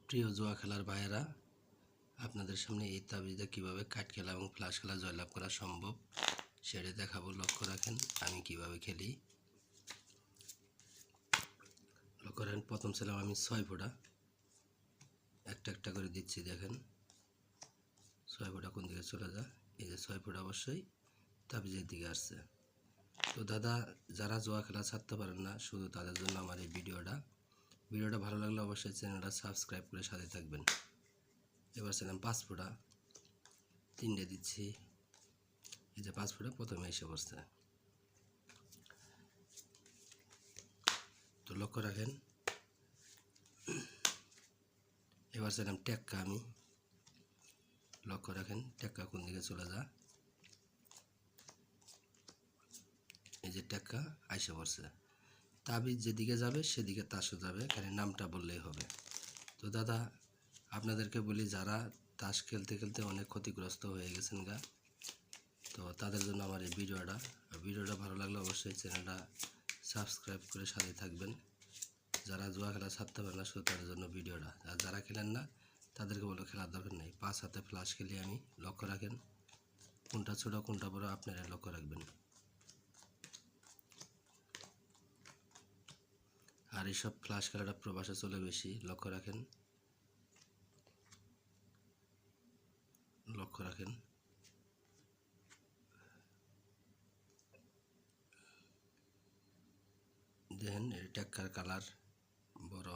প্রিয় জুয়া খেলার ভাইয়েরা, আপনাদের সামনে এই তাবিজে কীভাবে কাঠ খেলা এবং ফ্লাশ খেলা জয়লাভ করা সম্ভব সেটা দেখাবো। লক্ষ্য রাখেন আমি কিভাবে খেলি। লক্ষ্য রাখেন, প্রথম ছিলাম আমি 6 ফোঁটা, একটা একটা করে দিচ্ছি। দেখেন 6 ফোঁটা কোন দিকে চলে যায়, এই যে 6 ফোঁটা অবশ্যই তাবিজের দিকে আসছে। তো দাদা, যারা জুয়া খেলা ছাড়তে পারেন না, শুধু তাদের জন্য আমার এই ভিডিওটা ভালো লাগলে অবশ্যই চ্যানেলটা সাবস্ক্রাইব করে সাথে থাকবেন। এবার ছিলাম 5 ফোঁটা, 3টে দিচ্ছি। এই যে 5 ফোঁটা প্রথমে এসে পড়ছে। তো লক্ষ্য রাখেন, এবার ছিলাম টেক্কা আমি। লক্ষ্য রাখেন টেক্কা কোন দিকে চলে যা, এই যে টেক্কা আইসে পড়ছে। তাবিজ যেদিকে যাবে সেদিকে তাসও যাবে, এখানে নামটা বললেই হবে। তো দাদা, আপনাদেরকে বলি, যারা তাস খেলতে খেলতে অনেক ক্ষতিগ্রস্ত হয়ে গেছেন গা, তো তাদের জন্য আমার এই ভিডিওটা ভালো লাগলে অবশ্যই চ্যানেলটা সাবস্ক্রাইব করে সাথে থাকবেন। যারা জুয়া খেলা ছাড়তে পারে না, শুধু তাদের জন্য ভিডিওটা। আর যারা খেলেন না তাদেরকে বলে খেলার দরকার নেই। 5 হাতে ফ্লাশ খেলি আমি। লক্ষ্য রাখেন কোনটা ছোট কোনটা বড় আপনারা লক্ষ্য রাখবেন। আর এইসব ফ্লাশ খেলাটা প্রবাসে চলে বেশি। লক্ষ্য রাখেন দেখেন এর টেক্কার কালার বড়।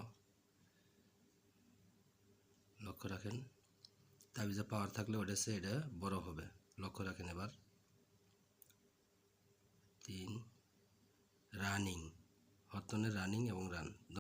লক্ষ্য রাখেন তাবিজে পাওয়ার থাকলে ওটা এটা বড় হবে। লক্ষ্য রাখেন এবার 3 রানিং, হরতনের রানিং এবং রান।